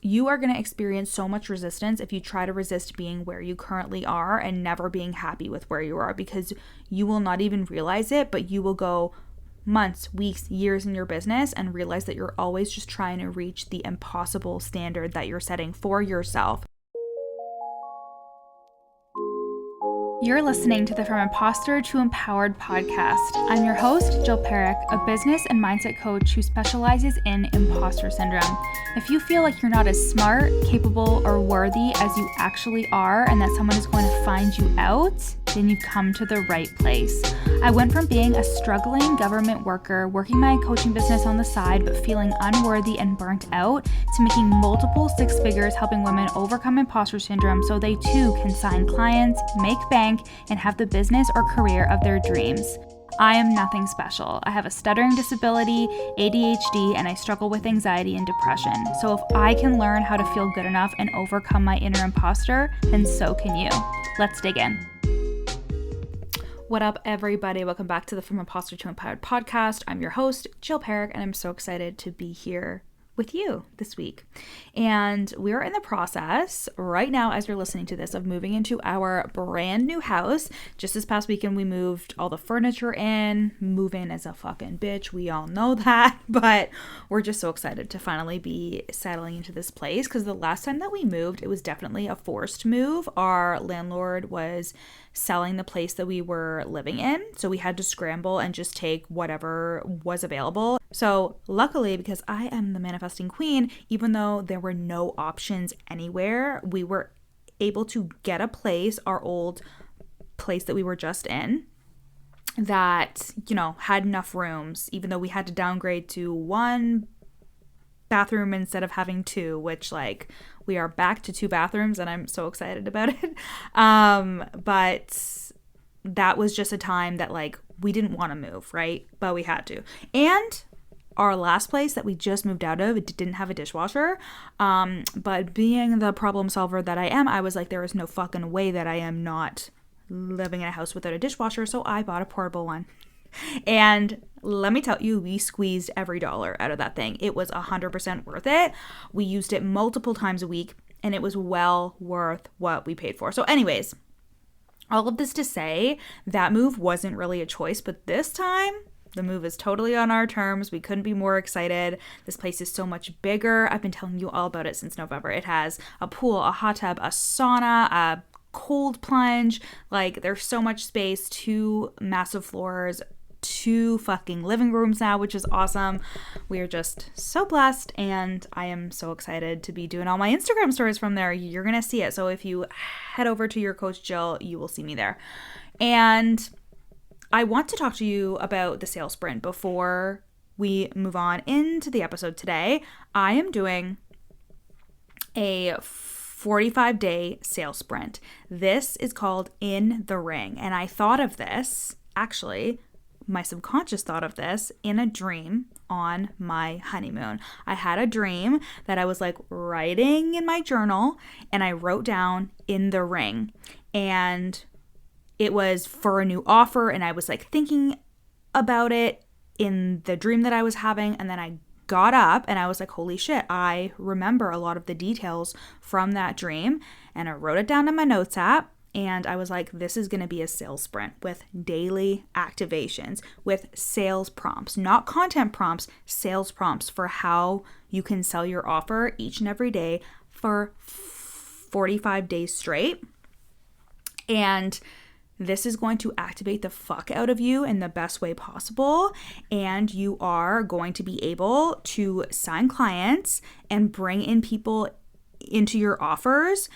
you are going to experience so much resistance if you try to resist being where you currently are and never being happy with where you are, because you will not even realize it, but you will go months, weeks, years in your business and realize that you're always just trying to reach the impossible standard that you're setting for yourself. You're listening to the From Imposter to Empowered podcast. I'm your host, Jill Perrick, a business and mindset coach who specializes in imposter syndrome. If you feel like you're not as smart, capable, or worthy as you actually are, and that someone is going to find you out, then you've come to the right place. I went from being a struggling government worker, working my coaching business on the side, but feeling unworthy and burnt out, to making multiple six figures helping women overcome imposter syndrome so they too can sign clients, make bank, and have the business or career of their dreams. I am nothing special. I have a stuttering disability, ADHD, and I struggle with anxiety and depression. So if I can learn how to feel good enough and overcome my inner imposter, then so can you. Let's dig in. What up, everybody? Welcome back to the From Imposter to Empowered podcast. I'm your host, Jill Perrick, and I'm so excited to be here with you this week. And we're in the process right now, as you're listening to this, of moving into our brand new house. Just this past weekend, we moved all the furniture in. Move in is a fucking bitch. We all know that, but we're just so excited to finally be settling into this place, because the last time that we moved, it was definitely a forced move. Our landlord was selling the place that we were living in, so we had to scramble and just take whatever was available. So luckily, because I am the manifesting queen, even though there were no options anywhere, we were able to get a place, our old place that we were just in, that, had enough rooms, even though we had to downgrade to one bathroom instead of having two, which we are back to two bathrooms and I'm so excited about it. But that was just a time that we didn't want to move, right? But we had to. And our last place that we just moved out of, it didn't have a dishwasher. But being the problem solver that I am, I was like, there is no fucking way that I am not living in a house without a dishwasher. So I bought a portable one. And let me tell you, we squeezed every dollar out of that thing. It was 100% worth it. We used it multiple times a week, and it was well worth what we paid for. So anyways, all of this to say, that move wasn't really a choice, but this time, the move is totally on our terms. We couldn't be more excited. This place is so much bigger. I've been telling you all about it since November. It has a pool, a hot tub, a sauna, a cold plunge. There's so much space, 2 massive floors, 2 fucking living rooms now, which is awesome. We are just so blessed, and I am so excited to be doing all my Instagram stories from there. You're gonna see it. So if you head over to your coach Jill, you will see me there. And I want to talk to you about the sales sprint before we move on into the episode today. I am doing a 45-day sales sprint. This is called In the Ring. And I thought of this, actually, my subconscious thought of this in a dream on my honeymoon. I had a dream that I was writing in my journal, and I wrote down In the Ring. And it was for a new offer, and I was thinking about it in the dream that I was having, and then I got up and I was like, holy shit, I remember a lot of the details from that dream, and I wrote it down in my notes app. And I was like, this is going to be a sales sprint with daily activations, with sales prompts, not content prompts, sales prompts for how you can sell your offer each and every day for 45 days straight. And this is going to activate the fuck out of you in the best way possible. And you are going to be able to sign clients and bring in people into your offers.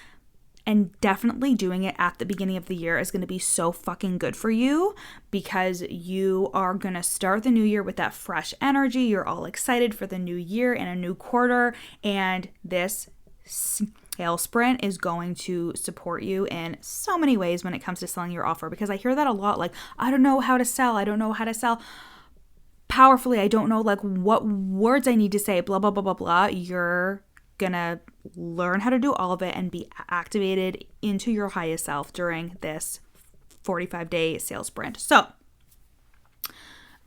And definitely doing it at the beginning of the year is going to be so fucking good for you, because you are going to start the new year with that fresh energy. You're all excited for the new year and a new quarter. And this sales sprint is going to support you in so many ways when it comes to selling your offer, because I hear that a lot. I don't know how to sell. I don't know how to sell powerfully. I don't know what words I need to say, blah, blah, blah, blah, blah. You're gonna learn how to do all of it and be activated into your highest self during this 45-day sales sprint. So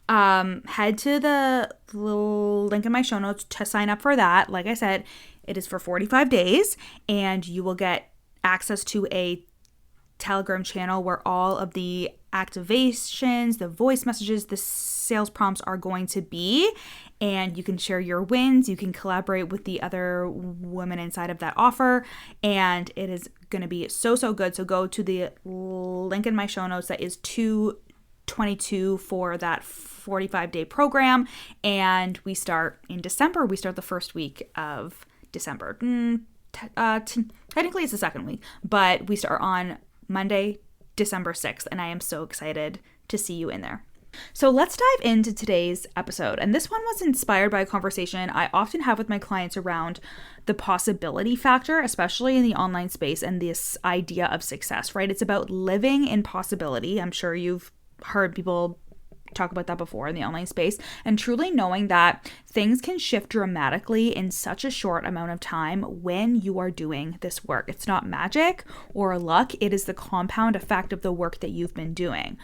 head to the little link in my show notes to sign up for that. Like I said, It is for 45 days, and you will get access to a Telegram channel where all of the activations, the voice messages, the sales prompts are going to be, and you can share your wins. You can collaborate with the other women inside of that offer, and it is going to be so good. So go to the link in my show notes that is 222 for that 45-day program, and we start in December. We start the first week of December. Technically it's the second week, but we start on Monday, December 6th, and I am so excited to see you in there. So let's dive into today's episode. And this one was inspired by a conversation I often have with my clients around the possibility factor, especially in the online space, and this idea of success, right? It's about living in possibility. I'm sure you've heard people talk about that before in the online space, and truly knowing that things can shift dramatically in such a short amount of time when you are doing this work. It's not magic or luck, it is the compound effect of the work that you've been doing.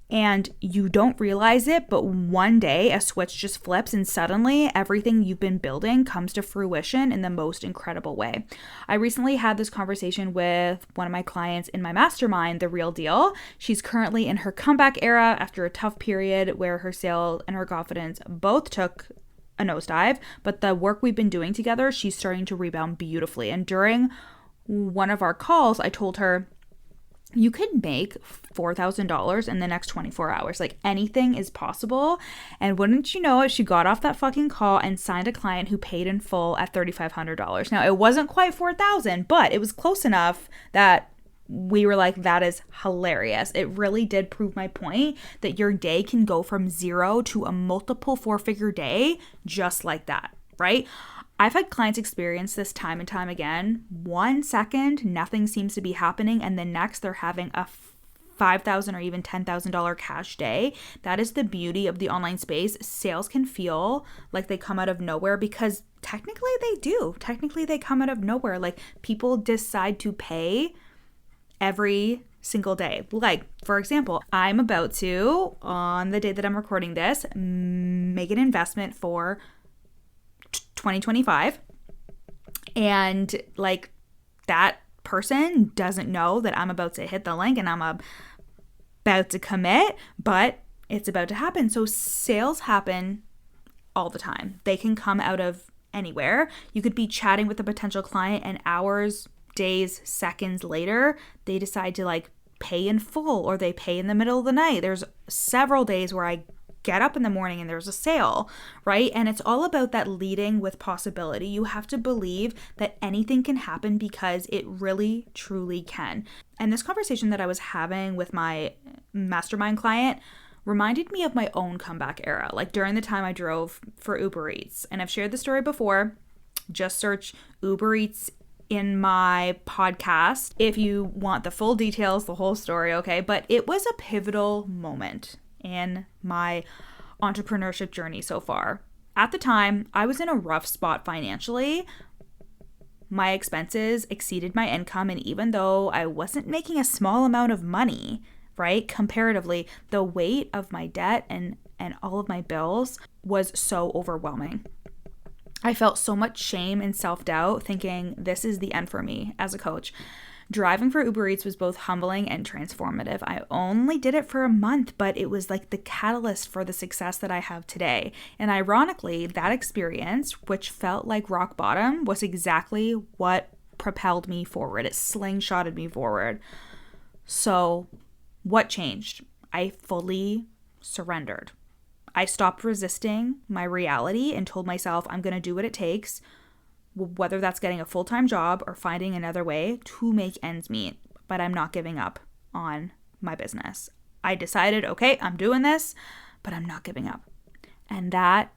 And you don't realize it, but one day a switch just flips and suddenly everything you've been building comes to fruition in the most incredible way. I recently had this conversation with one of my clients in my mastermind, The Real Deal. She's currently in her comeback era after a tough period where her sales and her confidence both took a nosedive, but the work we've been doing together, she's starting to rebound beautifully. And during one of our calls, I told her, you could make $4,000 in the next 24 hours. Like, anything is possible. And wouldn't you know it, she got off that fucking call and signed a client who paid in full at $3,500. Now, it wasn't quite $4,000, but it was close enough that we were like, that is hilarious. It really did prove my point that your day can go from zero to a multiple 4-figure day just like that, right? I've had clients experience this time and time again. 1 second, nothing seems to be happening, and the next they're having a $5,000 or even $10,000 cash day. That is the beauty of the online space. Sales can feel like they come out of nowhere because technically they do. Technically they come out of nowhere. Like, people decide to pay every single day. Like, for example, I'm about to, on the day that I'm recording this, make an investment for 2025, and like, that person doesn't know that I'm about to hit the link and I'm about to commit, but it's about to happen. So sales happen all the time. They can come out of anywhere. You could be chatting with a potential client and hours, days, seconds later, they decide to like pay in full, or they pay in the middle of the night. There's several days where I get up in the morning and there's a sale, right? And it's all about that leading with possibility. You have to believe that anything can happen because it really, truly can. And this conversation that I was having with my mastermind client reminded me of my own comeback era, like during the time I drove for Uber Eats. And I've shared the story before. Just search Uber Eats in my podcast if you want the full details, the whole story, okay? But it was a pivotal moment in my entrepreneurship journey so far. At the time, I was in a rough spot financially. My expenses exceeded my income, and even though I wasn't making a small amount of money, right, comparatively, the weight of my debt and all of my bills was so overwhelming. I felt so much shame and self-doubt, thinking this is the end for me as a coach. Driving for Uber Eats was both humbling and transformative. I only did it for a month, but it was like the catalyst for the success that I have today. And ironically, that experience, which felt like rock bottom, was exactly what propelled me forward. It slingshotted me forward. So what changed? I fully surrendered. I stopped resisting my reality and told myself I'm going to do what it takes, whether that's getting a full-time job or finding another way to make ends meet, but I'm not giving up on my business. I decided, okay, I'm doing this, but I'm not giving up. And that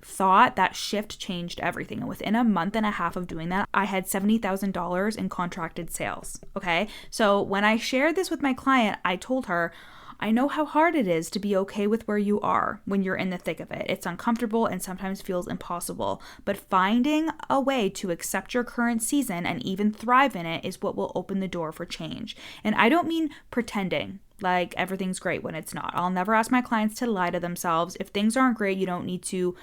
thought, that shift changed everything. And within a month and a half of doing that, I had $70,000 in contracted sales, okay? So when I shared this with my client, I told her, I know how hard it is to be okay with where you are when you're in the thick of it. It's uncomfortable and sometimes feels impossible, but finding a way to accept your current season and even thrive in it is what will open the door for change. And I don't mean pretending like everything's great when it's not. I'll never ask my clients to lie to themselves. If things aren't great, you don't need to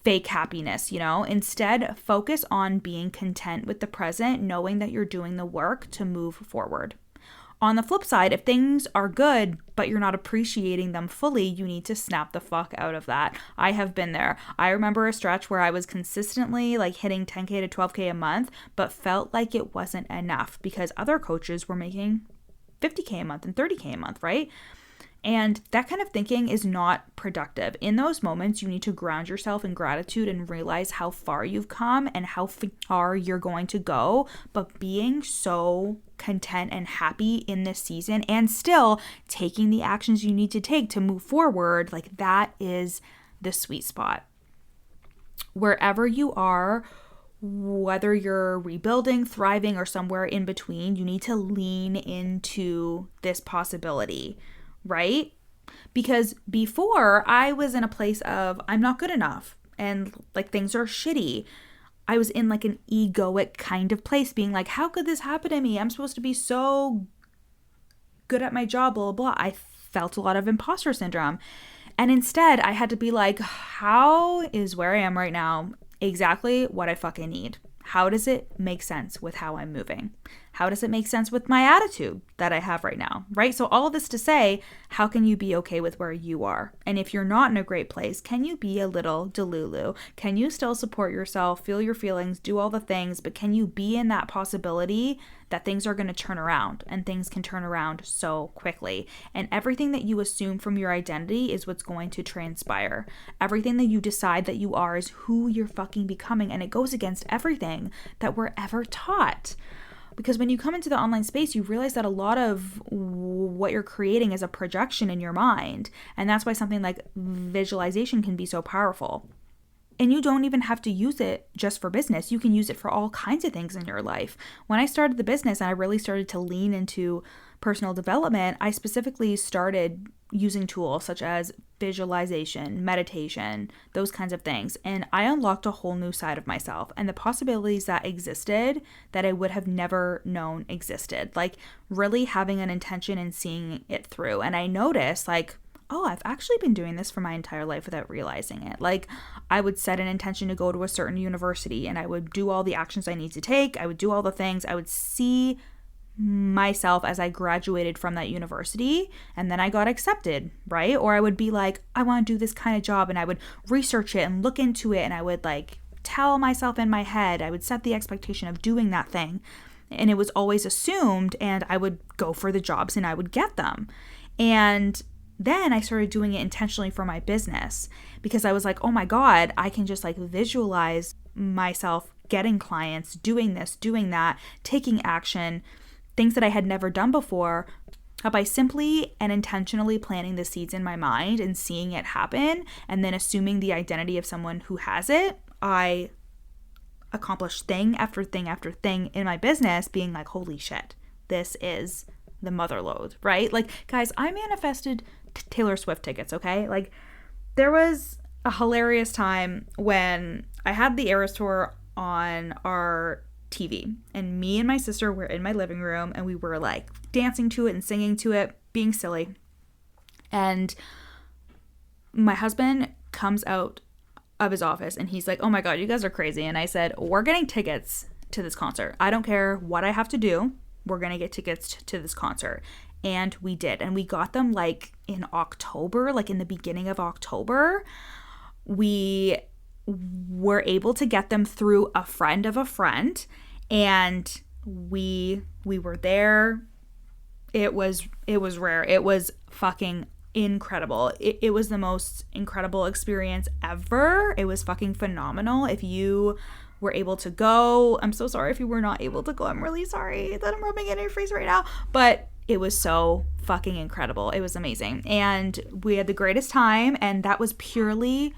fake happiness, you know? Instead, focus on being content with the present, knowing that you're doing the work to move forward. On the flip side, if things are good, but you're not appreciating them fully, you need to snap the fuck out of that. I have been there. I remember a stretch where I was consistently like hitting 10K to 12K a month, but felt like it wasn't enough because other coaches were making 50K a month and 30K a month, right? And that kind of thinking is not productive. In those moments, you need to ground yourself in gratitude and realize how far you've come and how far you're going to go. But being so content and happy in this season and still taking the actions you need to take to move forward, like that is the sweet spot. Wherever you are, whether you're rebuilding, thriving, or somewhere in between, you need to lean into this possibility, right? Because before I was in a place of I'm not good enough and like things are shitty. I was in like an egoic kind of place being like, how could this happen to me? I'm supposed to be so good at my job, blah, blah, blah. I felt a lot of imposter syndrome. And instead I had to be like, how is where I am right now exactly what I fucking need? How does it make sense with how I'm moving? How does it make sense with my attitude that I have right now, right? So all of this to say, how can you be okay with where you are? And if you're not in a great place, can you be a little delulu? Can you still support yourself, feel your feelings, do all the things, but can you be in that possibility that things are going to turn around, and things can turn around so quickly? And everything that you assume from your identity is what's going to transpire. Everything that you decide that you are is who you're fucking becoming, and it goes against everything that we're ever taught. Because when you come into the online space, you realize that a lot of what you're creating is a projection in your mind. And that's why something like visualization can be so powerful. And you don't even have to use it just for business. You can use it for all kinds of things in your life. When I started the business and I really started to lean into personal development, I specifically started using tools such as visualization, meditation, those kinds of things. And I unlocked a whole new side of myself and the possibilities that existed that I would have never known existed. Like really having an intention and seeing it through. And I noticed like, oh, I've actually been doing this for my entire life without realizing it. Like I would set an intention to go to a certain university and I would do all the actions I need to take. I would do all the things. I would see myself as I graduated from that university and then I got accepted, right? Or I would be like, I want to do this kind of job, and I would research it and look into it, and I would like tell myself in my head, I would set the expectation of doing that thing, and it was always assumed, and I would go for the jobs and I would get them. And then I started doing it intentionally for my business because I was like, oh my God, I can just like visualize myself getting clients, doing this, doing that, taking action, things that I had never done before, by simply and intentionally planting the seeds in my mind and seeing it happen and then assuming the identity of someone who has it. I accomplished thing after thing after thing in my business being like, holy shit, this is the mother lode, right? Like, guys, I manifested Taylor Swift tickets, okay? Like, there was a hilarious time when I had the Eras Tour on our TV, and me and my sister were in my living room, and we were like dancing to it and singing to it, being silly. And my husband comes out of his office and he's like, oh my God, you guys are crazy. And I said, we're getting tickets to this concert. I don't care what I have to do. We're going to get tickets to this concert. And we did. And we got them like in October, like in the beginning of October. We were able to get them through a friend of a friend. And we were there. It was rare. It was fucking incredible. It was the most incredible experience ever. It was fucking phenomenal. If you were able to go, I'm so sorry if you were not able to go. I'm really sorry that I'm rubbing it in your face right now. But it was so fucking incredible. It was amazing. And we had the greatest time. And that was purely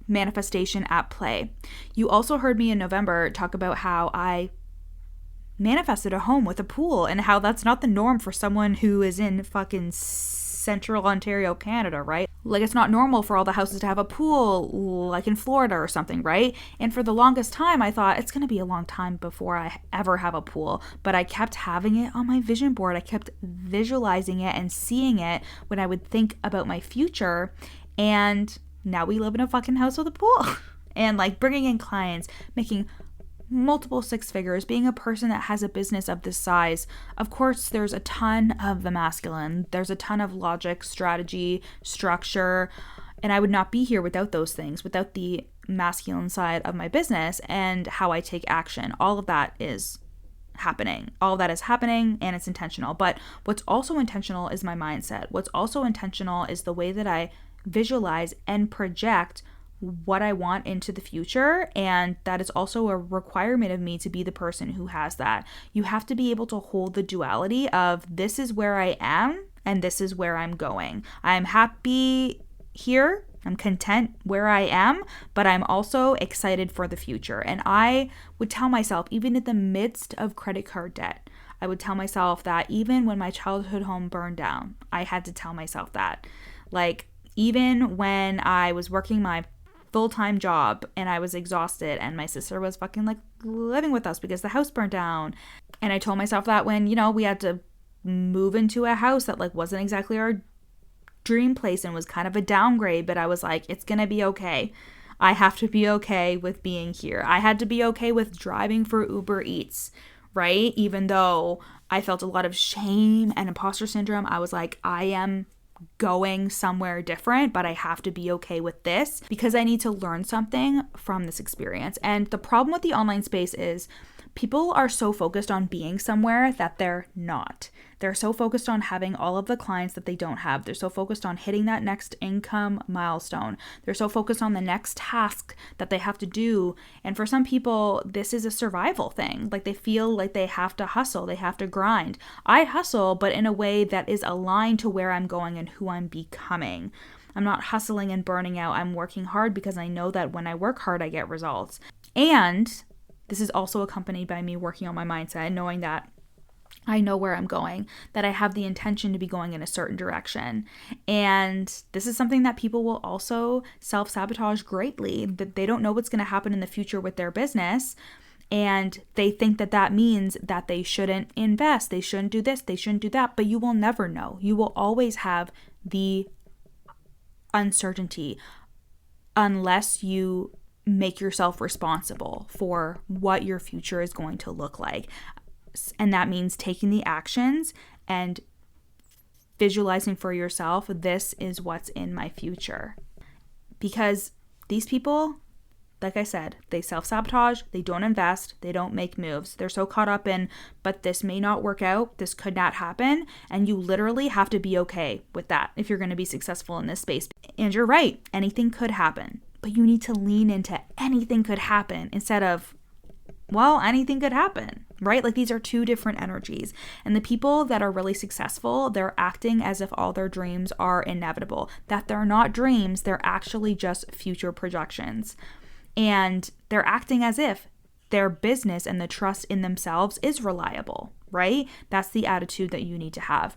manifestation at play. You also heard me in November talk about how I manifested a home with a pool and how that's not the norm for someone who is in fucking central Ontario, Canada, right? Like, it's not normal for all the houses to have a pool like in Florida or something, right? And for the longest time, I thought it's going to be a long time before I ever have a pool, but I kept having it on my vision board. I kept visualizing it and seeing it when I would think about my future, and now we live in a fucking house with a pool. and like bringing in clients, making multiple six figures, being a person that has a business of this size. Of course, there's a ton of the masculine. There's a ton of logic, strategy, structure, and I would not be here without those things, without the masculine side of my business and how I take action. All of that is happening. All of that is happening, and it's intentional. But what's also intentional is my mindset. What's also intentional is the way that I visualize and project what I want into the future. And that is also a requirement of me to be the person who has that. You have to be able to hold the duality of this is where I am and this is where I'm going. I'm happy here. I'm content where I am, but I'm also excited for the future. And I would tell myself, even in the midst of credit card debt, I would tell myself that even when my childhood home burned down, I had to tell myself that. Like, even when I was working my full-time job and I was exhausted and my sister was fucking like living with us because the house burned down. And I told myself that when, we had to move into a house that like wasn't exactly our dream place and was kind of a downgrade, but I was like, it's gonna be okay. I have to be okay with being here. I had to be okay with driving for Uber Eats, right? Even though I felt a lot of shame and imposter syndrome, I was like, I am going somewhere different, but I have to be okay with this because I need to learn something from this experience. And the problem with the online space is people are so focused on being somewhere that they're not. They're so focused on having all of the clients that they don't have. They're so focused on hitting that next income milestone. They're so focused on the next task that they have to do. And for some people, this is a survival thing. Like they feel like they have to hustle, they have to grind. I hustle, but in a way that is aligned to where I'm going and who I'm becoming. I'm not hustling and burning out. I'm working hard because I know that when I work hard, I get results. And this is also accompanied by me working on my mindset and knowing that I know where I'm going, that I have the intention to be going in a certain direction. And this is something that people will also self-sabotage greatly, that they don't know what's going to happen in the future with their business. And they think that that means that they shouldn't invest, they shouldn't do this, they shouldn't do that. But you will never know. You will always have the uncertainty unless you make yourself responsible for what your future is going to look like. And that means taking the actions and visualizing for yourself, this is what's in my future. Because these people, like I said, they self-sabotage, they don't invest, they don't make moves. They're so caught up in, but this may not work out, this could not happen. And you literally have to be okay with that if you're going to be successful in this space. And you're right, anything could happen. But you need to lean into anything could happen instead of, well, anything could happen, right? Like these are two different energies. And the people that are really successful, they're acting as if all their dreams are inevitable, that they're not dreams, they're actually just future projections. And they're acting as if their business and the trust in themselves is reliable, right? That's the attitude that you need to have.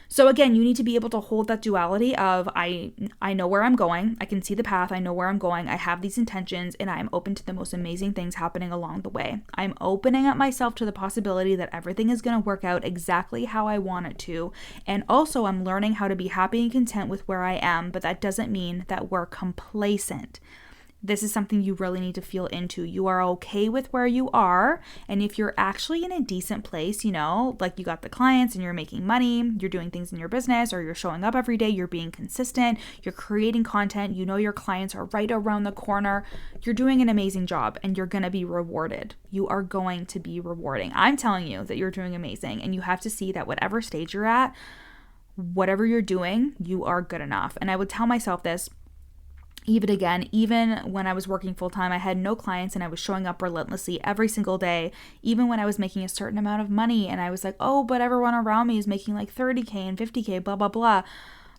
So again, you need to be able to hold that duality of I know where I'm going, I can see the path, I know where I'm going, I have these intentions, and I'm open to the most amazing things happening along the way. I'm opening up myself to the possibility that everything is going to work out exactly how I want it to. And also I'm learning how to be happy and content with where I am, but that doesn't mean that we're complacent. This is something you really need to feel into. You are okay with where you are. And if you're actually in a decent place, like you got the clients and you're making money, you're doing things in your business, or you're showing up every day, you're being consistent, you're creating content, your clients are right around the corner, you're doing an amazing job and you're going to be rewarded. You are going to be rewarding. I'm telling you that you're doing amazing, and you have to see that whatever stage you're at, whatever you're doing, you are good enough. And I would tell myself this. Even when I was working full-time, I had no clients and I was showing up relentlessly every single day, even when I was making a certain amount of money and I was like, oh, but everyone around me is making like 30K and 50K, blah, blah, blah.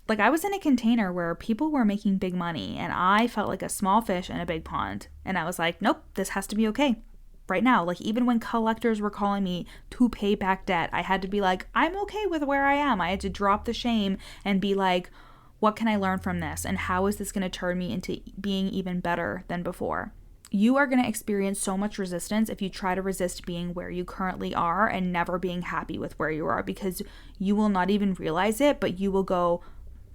Like I was in a container where people were making big money and I felt like a small fish in a big pond. And I was like, nope, this has to be okay right now. Like even when collectors were calling me to pay back debt, I had to be like, I'm okay with where I am. I had to drop the shame and be like, what can I learn from this? And how is this going to turn me into being even better than before? You are going to experience so much resistance if you try to resist being where you currently are and never being happy with where you are, because you will not even realize it, but you will go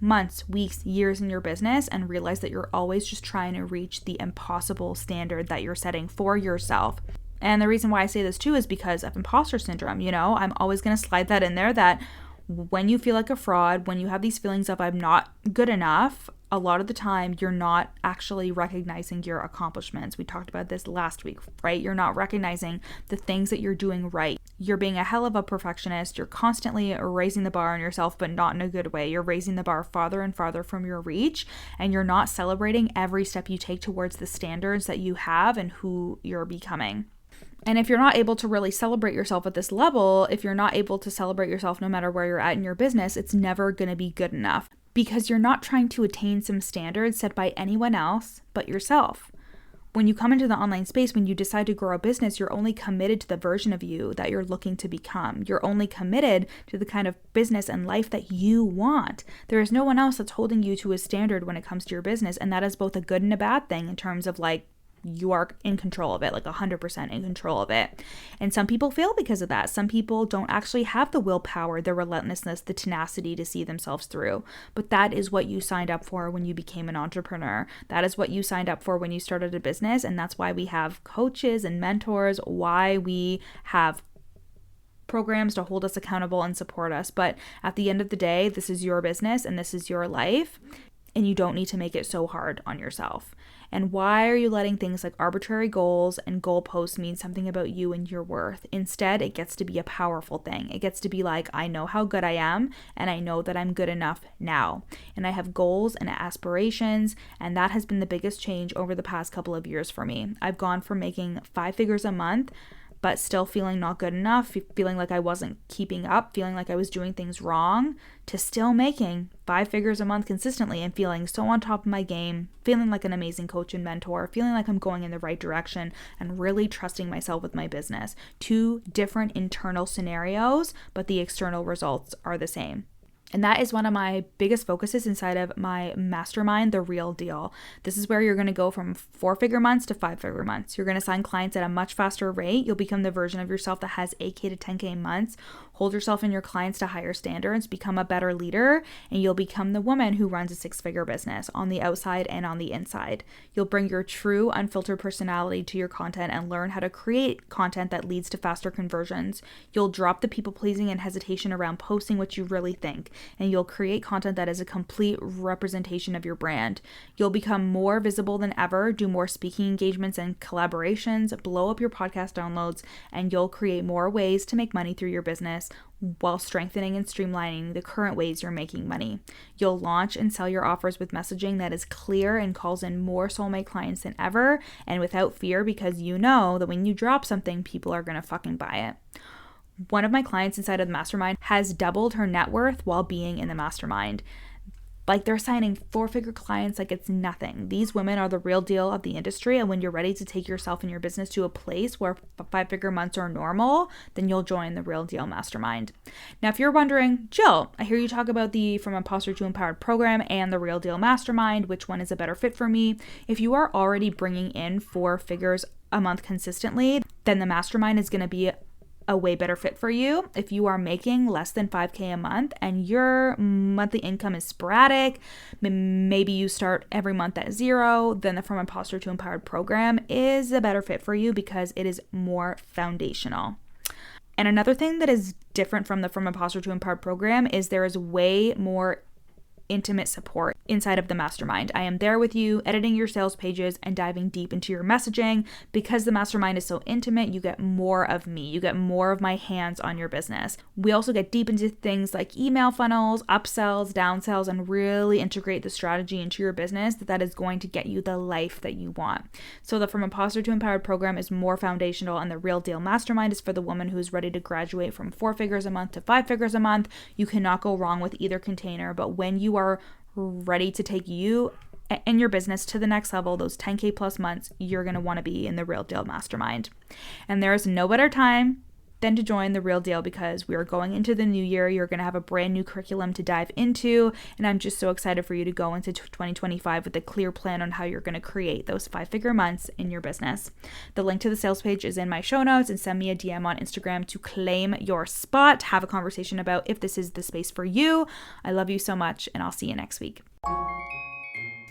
months, weeks, years in your business and realize that you're always just trying to reach the impossible standard that you're setting for yourself. And the reason why I say this too is because of imposter syndrome. I'm always going to slide that in there, that when you feel like a fraud, when you have these feelings of I'm not good enough, a lot of the time you're not actually recognizing your accomplishments. We talked about this last week, right? You're not recognizing the things that you're doing right. You're being a hell of a perfectionist. You're constantly raising the bar on yourself, but not in a good way. You're raising the bar farther and farther from your reach, and you're not celebrating every step you take towards the standards that you have and who you're becoming. And if you're not able to really celebrate yourself at this level, if you're not able to celebrate yourself no matter where you're at in your business, it's never going to be good enough, because you're not trying to attain some standards set by anyone else but yourself. When you come into the online space, when you decide to grow a business, you're only committed to the version of you that you're looking to become. You're only committed to the kind of business and life that you want. There is no one else that's holding you to a standard when it comes to your business. And that is both a good and a bad thing in terms of you are in control of it, 100% in control of it. And some people fail because of that. Some people don't actually have the willpower, the relentlessness, the tenacity to see themselves through. But that is what you signed up for when you became an entrepreneur. That is what you signed up for when you started a business. And that's why we have coaches and mentors, why we have programs to hold us accountable and support us. But at the end of the day, this is your business and this is your life. And you don't need to make it so hard on yourself. And why are you letting things like arbitrary goals and goalposts mean something about you and your worth? Instead, it gets to be a powerful thing. It gets to be I know how good I am, and I know that I'm good enough now. And I have goals and aspirations, and that has been the biggest change over the past couple of years for me. I've gone from making 5 figures a month, but still feeling not good enough, feeling like I wasn't keeping up, feeling like I was doing things wrong, to still making 5 figures a month consistently and feeling so on top of my game, feeling like an amazing coach and mentor, feeling like I'm going in the right direction and really trusting myself with my business. 2 different internal scenarios, but the external results are the same. And that is one of my biggest focuses inside of my mastermind, The Real Deal. This is where you're going to go from 4-figure months to 5-figure months. You're going to sign clients at a much faster rate. You'll become the version of yourself that has 8K to 10K months. Hold yourself and your clients to higher standards, become a better leader, and you'll become the woman who runs a 6-figure business on the outside and on the inside. You'll bring your true, unfiltered personality to your content and learn how to create content that leads to faster conversions. You'll drop the people-pleasing and hesitation around posting what you really think, and you'll create content that is a complete representation of your brand. You'll become more visible than ever, do more speaking engagements and collaborations, blow up your podcast downloads, and you'll create more ways to make money through your business while strengthening and streamlining the current ways you're making money. You'll launch and sell your offers with messaging that is clear and calls in more soulmate clients than ever, and without fear, because you know that when you drop something, people are going to fucking buy it. One of my clients inside of the mastermind has doubled her net worth while being in the mastermind. They're signing 4-figure clients like it's nothing. These women are the real deal of the industry, and when you're ready to take yourself and your business to a place where 5-figure months are normal, then you'll join the Real Deal Mastermind. Now, if you're wondering, Jill, I hear you talk about the From Imposter to Empowered program and the Real Deal Mastermind, which one is a better fit for me? If you are already bringing in 4 figures a month consistently, then the mastermind is going to be a way better fit for you. If you are making less than 5K a month and your monthly income is sporadic, maybe you start every month at 0, then the From Imposter to Empowered program is a better fit for you because it is more foundational. And another thing that is different from the From Imposter to Empowered program is there is way more intimate support inside of the mastermind. I am there with you, editing your sales pages and diving deep into your messaging. Because the mastermind is so intimate, you get more of me. You get more of my hands on your business. We also get deep into things like email funnels, upsells, downsells, and really integrate the strategy into your business that is going to get you the life that you want. So the From Imposter to Empowered program is more foundational, and the Real Deal Mastermind is for the woman who is ready to graduate from 4 figures a month to 5 figures a month. You cannot go wrong with either container, but when you are ready to take you and your business to the next level, those 10K plus months, you're going to want to be in the Real Deal Mastermind. And there is no better time then to join The Real Deal, because we are going into the new year. You're going to have a brand new curriculum to dive into, and I'm just so excited for you to go into 2025 with a clear plan on how you're going to create those 5-figure months in your business. The link to the sales page is in my show notes, and send me a DM on Instagram to claim your spot. Have a conversation about if this is the space for you. I love you so much, and I'll see you next week.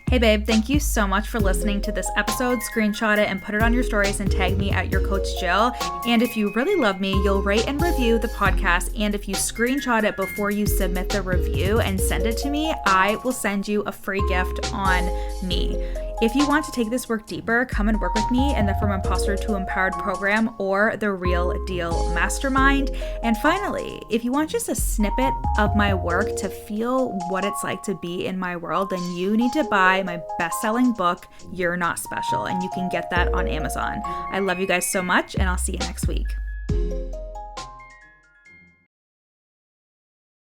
Hey babe, thank you so much for listening to this episode. Screenshot it and put it on your stories and tag me at Your Coach Jill. And if you really love me, you'll rate and review the podcast. And if you screenshot it before you submit the review and send it to me, I will send you a free gift on me. If you want to take this work deeper, come and work with me in the From Imposter to Empowered program or the Real Deal Mastermind. And finally, if you want just a snippet of my work to feel what it's like to be in my world, then you need to buy my best-selling book, You're Not Special, and you can get that on Amazon. I love you guys so much, and I'll see you next week.